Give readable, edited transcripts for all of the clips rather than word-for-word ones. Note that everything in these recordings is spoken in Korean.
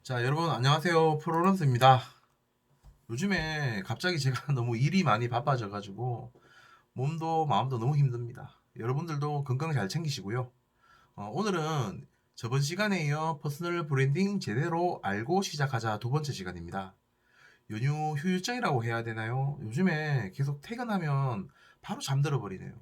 자, 여러분 안녕하세요. 프로런스입니다. 요즘에 갑자기 제가 너무 일이 많이 바빠져가지고 몸도 마음도 너무 힘듭니다. 여러분들도 건강 잘 챙기시고요. 오늘은 저번 시간에 이어 퍼스널 브랜딩 제대로 알고 시작하자 두 번째 시간입니다. 연휴 후유증이라고 해야 되나요? 요즘에 계속 퇴근하면 바로 잠들어 버리네요.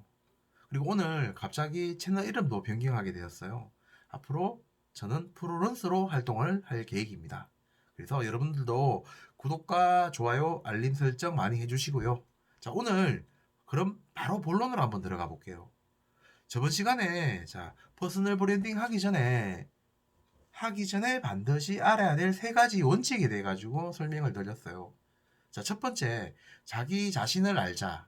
그리고 오늘 갑자기 채널 이름도 변경하게 되었어요. 앞으로 저는 프로런스로 활동을 할 계획입니다. 그래서 여러분들도 구독과 좋아요, 알림 설정 많이 해주시고요. 자, 오늘 그럼 바로 본론으로 한번 들어가 볼게요. 저번 시간에 퍼스널 브랜딩 하기 전에 반드시 알아야 될 세 가지 원칙에 대해 가지고 설명을 드렸어요. 자, 첫 번째, 자기 자신을 알자.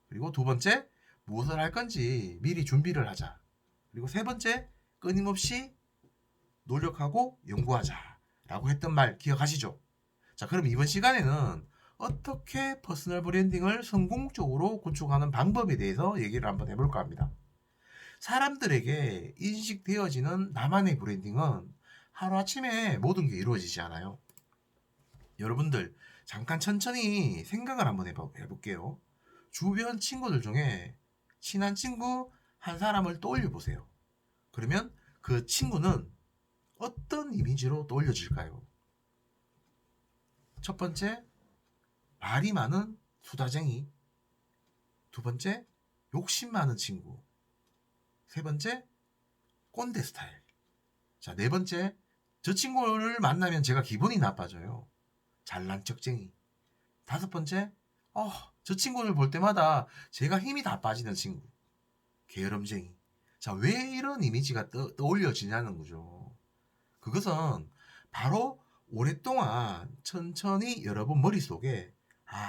그리고 두 번째, 무엇을 할 건지 미리 준비를 하자. 그리고 세 번째, 끊임없이 노력하고 연구하자. 라고 했던 말 기억하시죠? 자, 그럼 이번 시간에는 어떻게 퍼스널 브랜딩을 성공적으로 구축하는 방법에 대해서 얘기를 한번 해볼까 합니다. 사람들에게 인식되어지는 나만의 브랜딩은 하루아침에 모든 게 이루어지지 않아요. 여러분들, 잠깐 천천히 생각을 한번 해볼게요. 주변 친구들 중에 친한 친구 한 사람을 떠올려 보세요. 그러면 그 친구는 어떤 이미지로 떠올려질까요? 첫 번째, 말이 많은 수다쟁이. 두 번째, 욕심 많은 친구. 세 번째, 꼰대 스타일. 자, 네 번째, 저 친구를 만나면 제가 기분이 나빠져요. 잘난 척쟁이. 다섯 번째, 어, 저 친구를 볼 때마다 제가 힘이 다 빠지는 친구. 게으름쟁이. 자, 왜 이런 이미지가 떠올려지냐는 거죠. 그것은 바로 오랫동안 천천히 여러분 머릿속에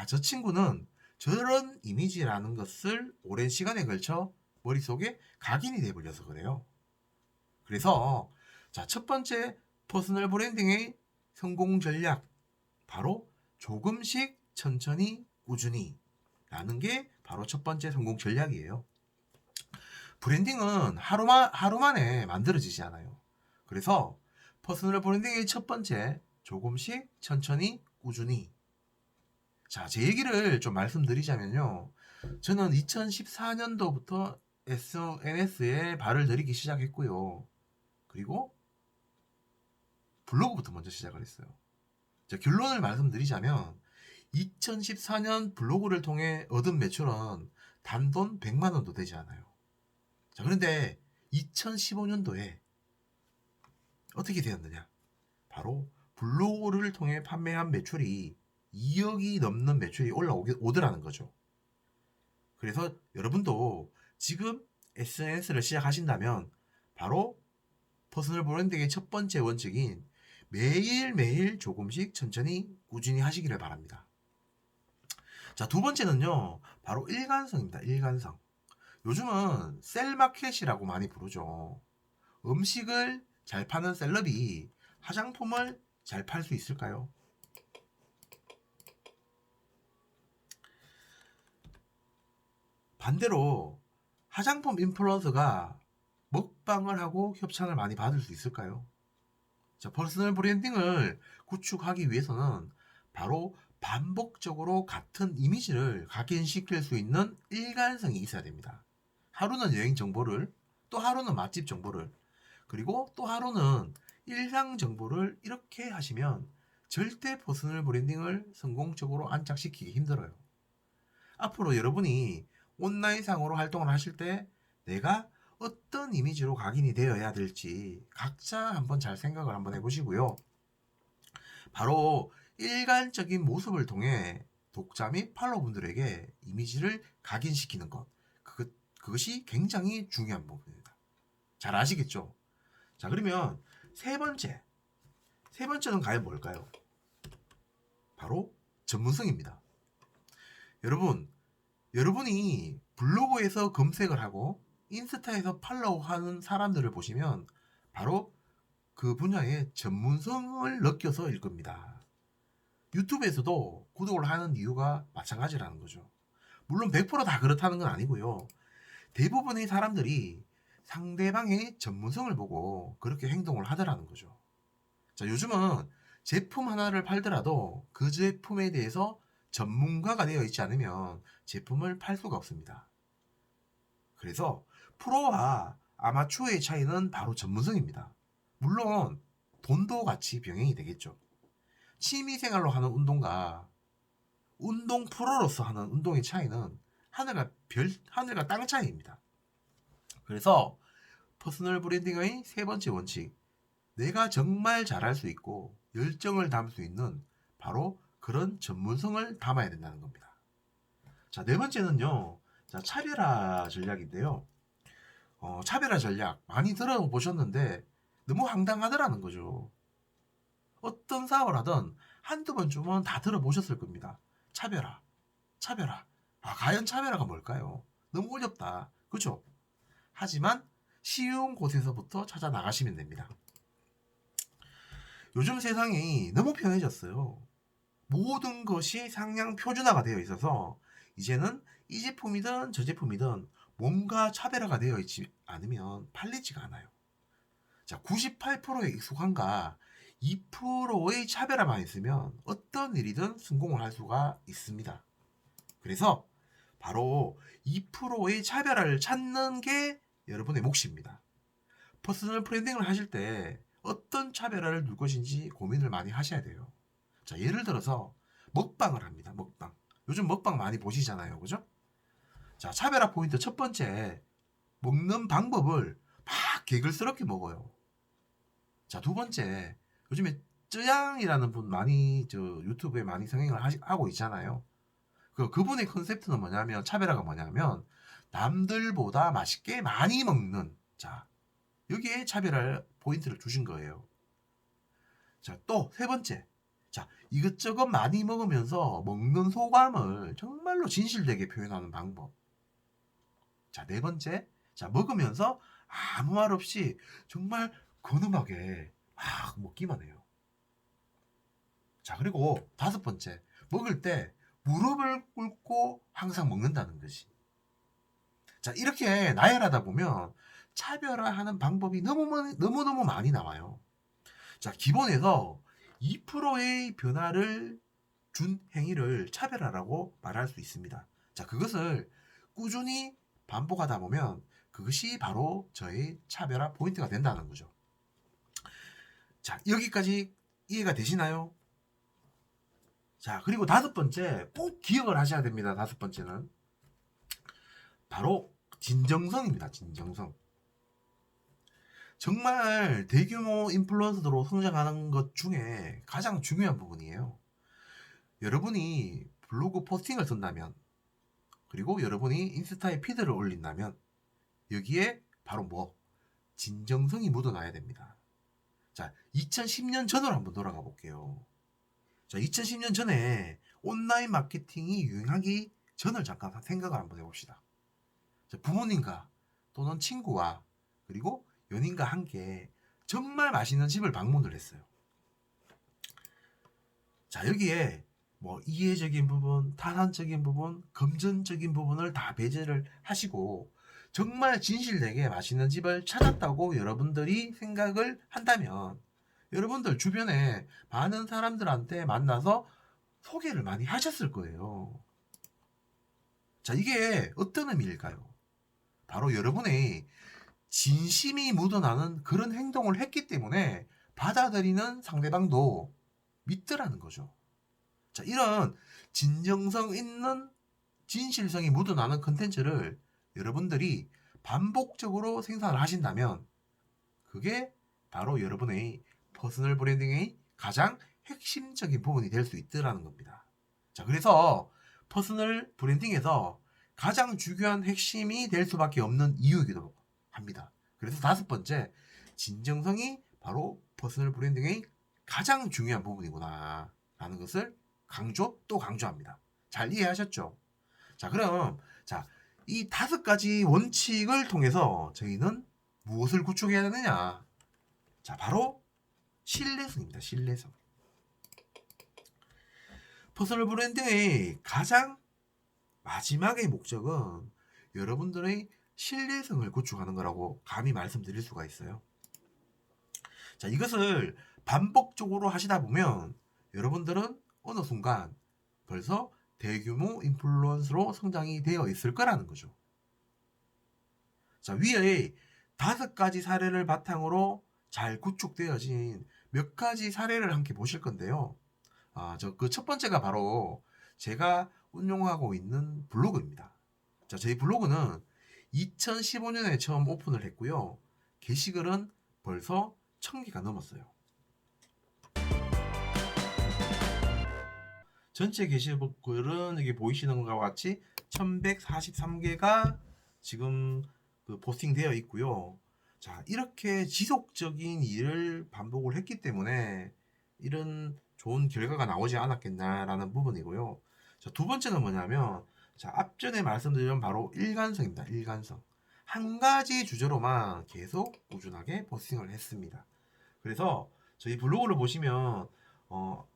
저 친구는 저런 이미지라는 것을 오랜 시간에 걸쳐 머릿속에 각인이 돼버려서 그래요. 그래서 첫 번째 퍼스널 브랜딩의 성공 전략 바로 조금씩 천천히 꾸준히 라는 게 바로 첫 번째 성공 전략이에요. 브랜딩은 하루 만에 만들어지지 않아요. 그래서 퍼스널 브랜딩의 첫 번째, 조금씩 천천히 꾸준히. 자, 제 얘기를 좀 말씀드리자면요. 저는 2014년도부터 SNS에 발을 들이기 시작했고요. 그리고 블로그부터 먼저 시작을 했어요. 자, 결론을 말씀드리자면 2014년 블로그를 통해 얻은 매출은 단돈 100만 원도 되지 않아요. 자, 그런데 2015년도에 어떻게 되었느냐? 바로 블로그를 통해 판매한 매출이 2억이 넘는 매출이 올라오더라는 거죠. 그래서 여러분도 지금 SNS를 시작하신다면 바로 퍼스널 브랜딩의 첫 번째 원칙인 매일매일 조금씩 천천히 꾸준히 하시기를 바랍니다. 자, 두 번째는요. 바로 일관성입니다. 일관성. 요즘은 셀마켓이라고 많이 부르죠. 음식을 잘 파는 셀럽이 화장품을 잘 팔 수 있을까요? 반대로 화장품 인플루언서가 먹방을 하고 협찬을 많이 받을 수 있을까요? 자, 퍼스널 브랜딩을 구축하기 위해서는 바로 반복적으로 같은 이미지를 각인시킬 수 있는 일관성이 있어야 됩니다. 하루는 여행 정보를, 또 하루는 맛집 정보를, 그리고 또 하루는 일상 정보를 이렇게 하시면 절대 퍼스널 브랜딩을 성공적으로 안착시키기 힘들어요. 앞으로 여러분이 온라인상으로 활동을 하실 때 내가 어떤 이미지로 각인이 되어야 될지 각자 한번 잘 생각을 한번 해보시고요. 바로 일관적인 모습을 통해 독자 및 팔로워분들에게 이미지를 각인시키는 것. 그것이 굉장히 중요한 부분입니다. 잘 아시겠죠? 자, 그러면 세 번째. 세 번째는 과연 뭘까요? 바로 전문성입니다. 여러분이 블로그에서 검색을 하고 인스타에서 팔로우하는 사람들을 보시면 바로 그 분야의 전문성을 느껴서일 겁니다. 유튜브에서도 구독을 하는 이유가 마찬가지라는 거죠. 물론 100%다 그렇다는 건 아니고요. 대부분의 사람들이 상대방의 전문성을 보고 그렇게 행동을 하더라는 거죠. 자, 요즘은 제품 하나를 팔더라도 그 제품에 대해서 전문가가 되어 있지 않으면 제품을 팔 수가 없습니다. 그래서 프로와 아마추어의 차이는 바로 전문성입니다. 물론 돈도 같이 병행이 되겠죠. 취미생활로 하는 운동과 운동 프로로서 하는 운동의 차이는 하늘과 땅 차이입니다. 그래서 퍼스널 브랜딩의 세 번째 원칙, 내가 정말 잘할 수 있고 열정을 담을 수 있는 바로 그런 전문성을 담아야 된다는 겁니다. 자, 네 번째는요. 자, 차별화 전략인데요. 차별화 전략 많이 들어보셨는데 너무 황당하더라는 거죠. 어떤 사업을 하든 한두 번쯤은 다 들어보셨을 겁니다. 차별화, 차별화. 과연 차별화가 뭘까요? 너무 어렵다. 그죠? 하지만 쉬운 곳에서부터 찾아 나가시면 됩니다. 요즘 세상이 너무 편해졌어요. 모든 것이 상향 표준화가 되어 있어서 이제는 이 제품이든 저 제품이든 뭔가 차별화가 되어 있지 않으면 팔리지가 않아요. 자, 98%의 익숙함과 2%의 차별화만 있으면 어떤 일이든 성공을 할 수가 있습니다. 그래서 바로 2%의 차별화를 찾는 게 여러분의 몫입니다. 퍼스널 브랜딩을 하실 때 어떤 차별화를 둘 것인지 고민을 많이 하셔야 돼요. 자, 예를 들어서 먹방을 합니다. 먹방. 요즘 먹방 많이 보시잖아요. 그죠? 자, 차별화 포인트 첫 번째. 먹는 방법을 막 개글스럽게 먹어요. 자, 두 번째. 요즘에 쯔양이라는 분 많이 유튜브에 많이 성행을 하고 있잖아요. 그분의 컨셉트는 뭐냐면 차별화가 뭐냐면 남들보다 맛있게 많이 먹는, 자, 여기에 차별화 포인트를 주신 거예요. 자, 또 세 번째. 자, 이것저것 많이 먹으면서 먹는 소감을 정말로 진실되게 표현하는 방법. 자, 네 번째. 자, 먹으면서 아무 말 없이 정말 근엄하게 막 먹기만 해요. 자, 그리고 다섯 번째. 먹을 때 무릎을 꿇고 항상 먹는다는 것이. 자, 이렇게 나열하다 보면 차별화하는 방법이 너무너무 많이 나와요. 자, 기본에서 2%의 변화를 준 행위를 차별화라고 말할 수 있습니다. 자, 그것을 꾸준히 반복하다 보면 그것이 바로 저의 차별화 포인트가 된다는 거죠. 자, 여기까지 이해가 되시나요? 자, 그리고 다섯 번째, 꼭 기억을 하셔야 됩니다. 다섯 번째는 바로 진정성입니다. 진정성. 정말 대규모 인플루언서로 성장하는 것 중에 가장 중요한 부분이에요. 여러분이 블로그 포스팅을 쓴다면, 그리고 여러분이 인스타에 피드를 올린다면 여기에 바로 진정성이 묻어나야 됩니다. 자, 2010년 전으로 한번 돌아가 볼게요. 자, 2010년 전에 온라인 마케팅이 유행하기 전을 잠깐 생각을 한번 해봅시다. 자, 부모님과 또는 친구와 그리고 연인과 함께 정말 맛있는 집을 방문을 했어요. 자, 여기에 이해적인 부분, 타산적인 부분, 금전적인 부분을 다 배제를 하시고 정말 진실되게 맛있는 집을 찾았다고 여러분들이 생각을 한다면 여러분들 주변에 많은 사람들한테 만나서 소개를 많이 하셨을 거예요. 자, 이게 어떤 의미일까요? 바로 여러분의 진심이 묻어나는 그런 행동을 했기 때문에 받아들이는 상대방도 믿더라는 거죠. 자, 이런 진정성 있는 진실성이 묻어나는 컨텐츠를 여러분들이 반복적으로 생산을 하신다면 그게 바로 여러분의 퍼스널 브랜딩의 가장 핵심적인 부분이 될 수 있더라는 겁니다. 자, 그래서 퍼스널 브랜딩에서 가장 중요한 핵심이 될 수밖에 없는 이유이기도 합니다. 그래서 다섯 번째, 진정성이 바로 퍼스널 브랜딩의 가장 중요한 부분이구나 라는 것을 또 강조합니다. 잘 이해하셨죠? 자, 그럼 이 다섯 가지 원칙을 통해서 저희는 무엇을 구축해야 되느냐? 자, 바로 신뢰성입니다. 신뢰성. 퍼스널 브랜딩의 가장 마지막의 목적은 여러분들의 신뢰성을 구축하는 거라고 감히 말씀드릴 수가 있어요. 자, 이것을 반복적으로 하시다 보면 여러분들은 어느 순간 벌써 대규모 인플루언서로 성장이 되어 있을 거라는 거죠. 자, 위에 5가지 사례를 바탕으로 잘 구축되어진 몇 가지 사례를 함께 보실 건데요. 그 첫 번째가 바로 제가 운영하고 있는 블로그입니다. 자, 저희 블로그는 2015년에 처음 오픈을 했고요. 게시글은 벌써 1000개가 넘었어요. 전체 게시글은 여기 보이시는 것과 같이 1143개가 지금 포스팅되어 있고요. 자, 이렇게 지속적인 일을 반복을 했기 때문에 이런 좋은 결과가 나오지 않았겠나라는 부분이고요. 자, 두 번째는 뭐냐면, 자, 앞전에 말씀드린 바로 일관성입니다. 일관성. 한 가지 주제로만 계속 꾸준하게 포스팅을 했습니다. 그래서 저희 블로그를 보시면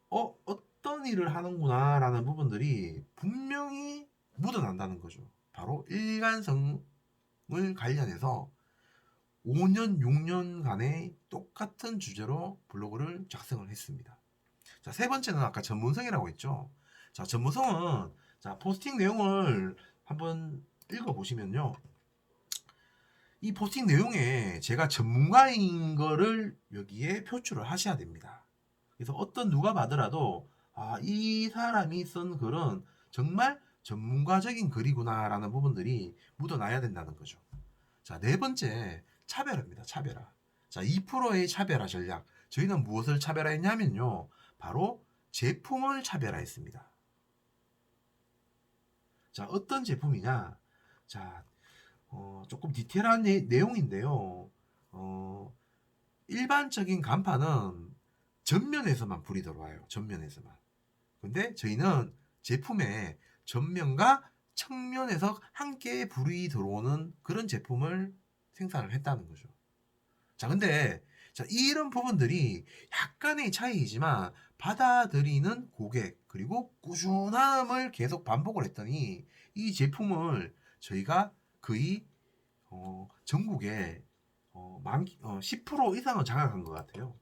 어떤 일을 하는구나 라는 부분들이 분명히 묻어난다는 거죠. 바로 일관성을 관련해서 5년, 6년간의 똑같은 주제로 블로그를 작성을 했습니다. 자, 세 번째는 아까 전문성이라고 했죠. 자, 전문성은 자, 포스팅 내용을 한번 읽어보시면요. 이 포스팅 내용에 제가 전문가인 거를 여기에 표출을 하셔야 됩니다. 그래서 어떤 누가 봐더라도 이 사람이 쓴 글은 정말 전문가적인 글이구나 라는 부분들이 묻어나야 된다는 거죠. 자, 네 번째, 차별화입니다. 차별화. 자, 2%의 차별화 전략. 저희는 무엇을 차별화했냐면요. 바로 제품을 차별화했습니다. 자, 어떤 제품이냐? 자, 조금 디테일한 내용인데요. 일반적인 간판은 전면에서만 불이 들어와요. 전면에서만. 근데 저희는 제품에 전면과 측면에서 함께 불이 들어오는 그런 제품을 생산을 했다는 거죠. 자, 근데 자, 이런 부분들이 약간의 차이이지만 받아들이는 고객 그리고 꾸준함을 계속 반복을 했더니 이 제품을 저희가 거의 전국에 10% 이상은 장악한 것 같아요.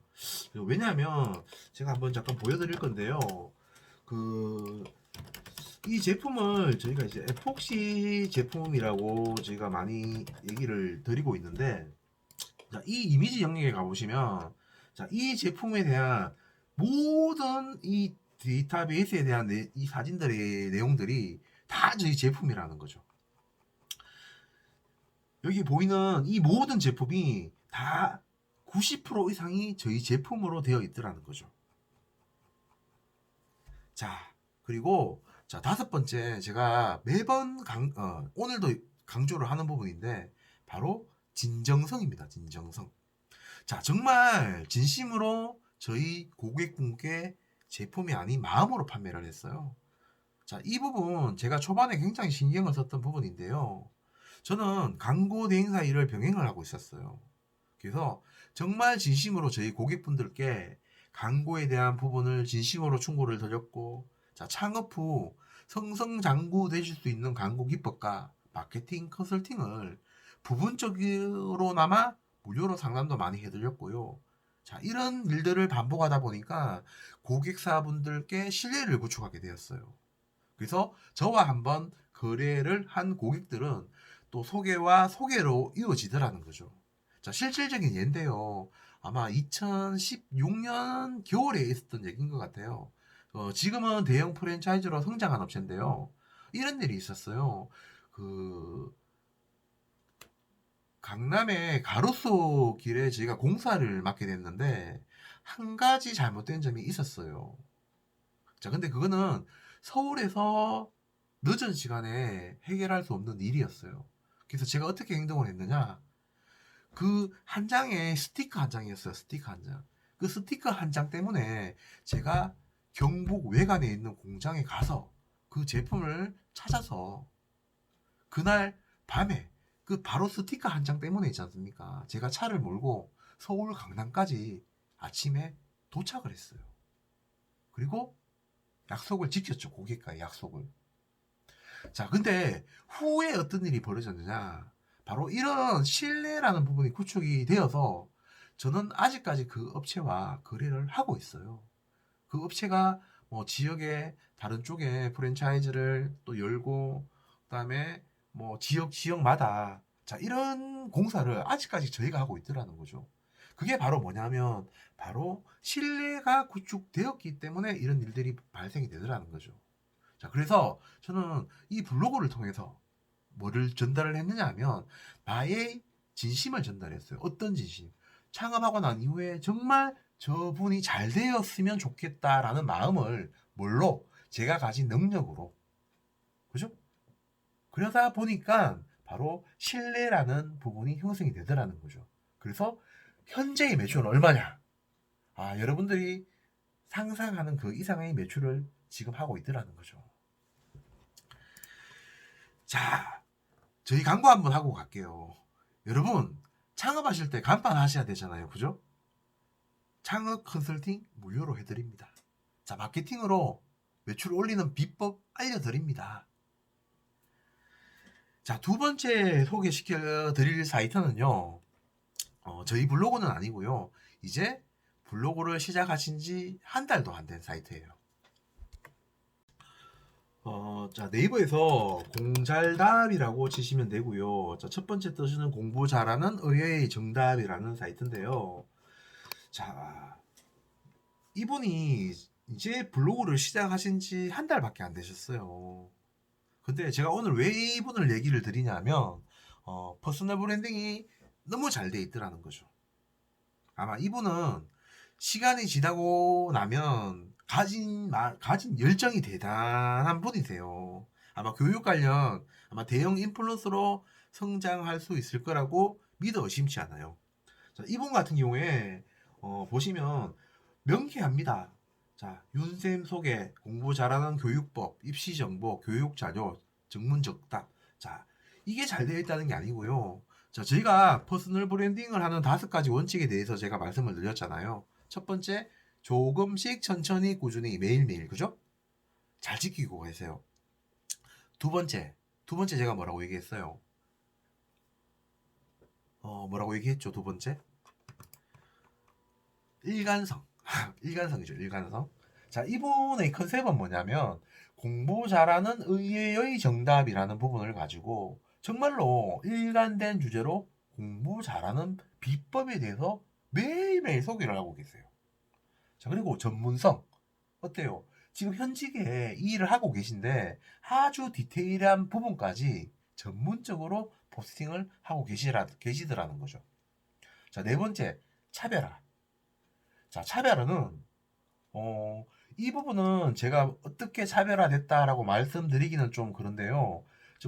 왜냐하면 제가 한번 잠깐 보여드릴 건데요. 이 제품을 저희가 이제 에폭시 제품이라고 저희가 많이 얘기를 드리고 있는데, 자, 이 이미지 영역에 가보시면, 자, 이 제품에 대한 모든 이 데이터베이스에 대한 이 사진들의 내용들이 다 저희 제품이라는 거죠. 여기 보이는 이 모든 제품이 다 90% 이상이 저희 제품으로 되어 있더라는 거죠. 자, 그리고 자, 5번째 제가 매번 오늘도 강조를 하는 부분인데 바로 진정성입니다. 진정성. 자, 정말 진심으로 저희 고객분께 제품이 아닌 마음으로 판매를 했어요. 자, 이 부분 제가 초반에 굉장히 신경을 썼던 부분인데요. 저는 광고 대행사 일을 병행을 하고 있었어요. 그래서 정말 진심으로 저희 고객분들께 광고에 대한 부분을 진심으로 충고를 드렸고, 자, 창업 후 성성장구 되실 수 있는 광고 기법과 마케팅 컨설팅을 부분적으로나마 무료로 상담도 많이 해드렸고요. 자, 이런 일들을 반복하다 보니까 고객사분들께 신뢰를 구축하게 되었어요. 그래서 저와 한번 거래를 한 고객들은 또 소개와 소개로 이어지더라는 거죠. 자, 실질적인 예인데요. 아마 2016년 겨울에 있었던 얘기인 것 같아요. 지금은 대형 프랜차이즈로 성장한 업체인데요. 이런 일이 있었어요. 강남의 가로수 길에 저희가 공사를 맡게 됐는데 한 가지 잘못된 점이 있었어요. 자, 근데 그거는 서울에서 늦은 시간에 해결할 수 없는 일이었어요. 그래서 제가 어떻게 행동을 했느냐? 그 한 장에 스티커 한 장이었어요. 스티커 한 장. 그 스티커 한 장 때문에 제가 경북 외관에 있는 공장에 가서 그 제품을 찾아서 그날 밤에 그 바로 스티커 한 장 때문에 있지 않습니까? 제가 차를 몰고 서울 강남까지 아침에 도착을 했어요. 그리고 약속을 지켰죠. 고객과의 약속을. 자, 근데 후에 어떤 일이 벌어졌느냐? 바로 이런 신뢰라는 부분이 구축이 되어서 저는 아직까지 그 업체와 거래를 하고 있어요. 그 업체가 뭐 지역의 다른 쪽에 프랜차이즈를 또 열고, 그다음에 뭐 지역마다 자 이런 공사를 아직까지 저희가 하고 있더라는 거죠. 그게 바로 뭐냐면 바로 신뢰가 구축되었기 때문에 이런 일들이 발생이 되더라는 거죠. 자, 그래서 저는 이 블로그를 통해서 뭐를 전달을 했느냐 하면 나의 진심을 전달했어요. 어떤 진심? 창업하고 난 이후에 정말 저분이 잘 되었으면 좋겠다라는 마음을 뭘로? 제가 가진 능력으로. 그죠? 그러다 보니까 바로 신뢰라는 부분이 형성이 되더라는 거죠. 그래서 현재의 매출은 얼마냐? 아, 여러분들이 상상하는 그 이상의 매출을 지금 하고 있더라는 거죠. 자, 저희 광고 한번 하고 갈게요. 여러분, 창업하실 때 간판 하셔야 되잖아요. 그죠? 창업 컨설팅 무료로 해드립니다. 자, 마케팅으로 매출 올리는 비법 알려드립니다. 자, 두 번째 소개시켜 드릴 사이트는요. 저희 블로그는 아니고요. 이제 블로그를 시작하신 지 한 달도 안 된 사이트예요. 자, 네이버에서 공잘답이라고 치시면 되고요. 자, 첫 번째 뜨시는 공부 잘하는 의외의 정답이라는 사이트인데요. 자, 이분이 이제 블로그를 시작하신 지 한 달밖에 안 되셨어요. 근데 제가 오늘 왜 이분을 얘기를 드리냐면, 퍼스널 브랜딩이 너무 잘 돼 있더라는 거죠. 아마 이분은 시간이 지나고 나면 가진 열정이 대단한 분이세요. 아마 교육 관련 아마 대형 인플루언서로 성장할 수 있을 거라고 믿어 의심치 않아요. 자, 이분 같은 경우에 보시면 명쾌합니다. 자, 윤쌤 소개, 공부 잘하는 교육법, 입시 정보, 교육 자료, 정문적답. 자, 이게 잘 되어 있다는 게 아니고요. 자, 저희가 퍼스널 브랜딩을 하는 5가지 원칙에 대해서 제가 말씀을 드렸잖아요. 첫 번째, 조금씩 천천히 꾸준히 매일매일, 그죠? 잘 지키고 계세요. 두 번째 제가 뭐라고 얘기했어요? 뭐라고 얘기했죠? 두 번째? 일관성. 일관성이죠, 일관성. 자, 이분의 컨셉은 뭐냐면, 공부 잘하는 의외의 정답이라는 부분을 가지고, 정말로 일관된 주제로 공부 잘하는 비법에 대해서 매일매일 소개를 하고 계세요. 자, 그리고 전문성. 어때요? 지금 현직에 이 일을 하고 계신데, 아주 디테일한 부분까지 전문적으로 포스팅을 하고 계시더라는 거죠. 자, 네 번째, 차별화. 자, 차별화는 이 부분은 제가 어떻게 차별화됐다라고 말씀드리기는 좀 그런데요.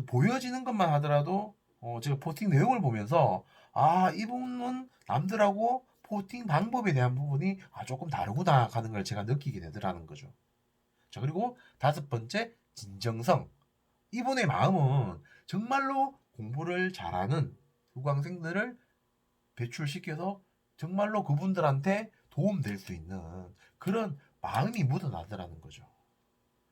보여지는 것만 하더라도 제가 포스팅 내용을 보면서 아, 이 부분은 남들하고 포스팅 방법에 대한 부분이 조금 다르구나 하는 걸 제가 느끼게 되더라는 거죠. 자, 그리고 5번째, 진정성. 이분의 마음은 정말로 공부를 잘하는 수강생들을 배출시켜서 정말로 그분들한테 도움될 수 있는 그런 마음이 묻어나더라는 거죠.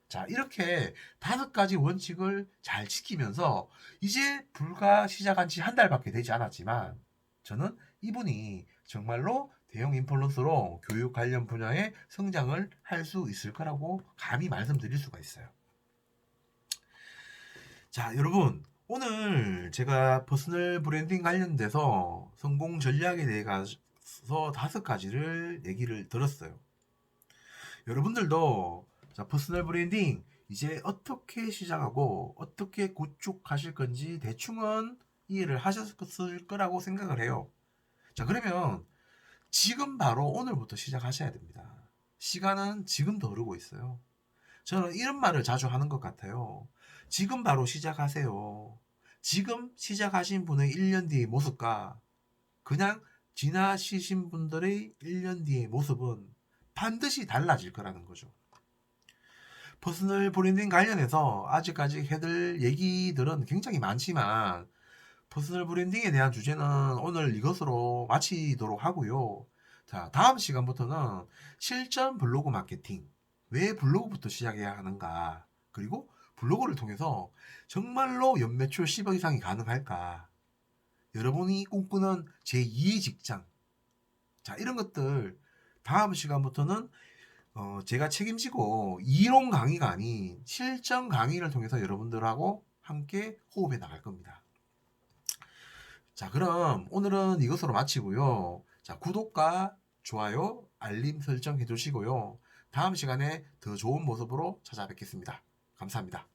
자, 이렇게 5가지 원칙을 잘 지키면서 이제 불과 시작한 지 한 달밖에 되지 않았지만 저는 이분이 정말로 대형 인플루언서로 교육 관련 분야에 성장을 할 수 있을 거라고 감히 말씀드릴 수가 있어요. 자, 여러분, 오늘 제가 퍼스널 브랜딩 관련돼서 성공 전략에 대해서 5가지를 얘기를 들었어요. 여러분들도 자, 퍼스널 브랜딩 이제 어떻게 시작하고 어떻게 구축하실 건지 대충은 이해를 하셨을 거라고 생각을 해요. 자, 그러면 지금 바로 오늘부터 시작하셔야 됩니다. 시간은 지금도 흐르고 있어요. 저는 이런 말을 자주 하는 것 같아요. 지금 바로 시작하세요. 지금 시작하신 분의 1년 뒤의 모습과 그냥 지나시신 분들의 1년 뒤의 모습은 반드시 달라질 거라는 거죠. 퍼스널 브랜딩 관련해서 아직까지 해들 얘기들은 굉장히 많지만 퍼스널 브랜딩에 대한 주제는 오늘 이것으로 마치도록 하고요. 자, 다음 시간부터는 실전 블로그 마케팅. 왜 블로그부터 시작해야 하는가? 그리고 블로그를 통해서 정말로 연매출 10억 이상이 가능할까? 여러분이 꿈꾸는 제2의 직장. 자, 이런 것들 다음 시간부터는 제가 책임지고 이론 강의가 아닌 실전 강의를 통해서 여러분들하고 함께 호흡해 나갈 겁니다. 자, 그럼 오늘은 이것으로 마치고요. 자, 구독과 좋아요, 알림 설정 해주시고요. 다음 시간에 더 좋은 모습으로 찾아뵙겠습니다. 감사합니다.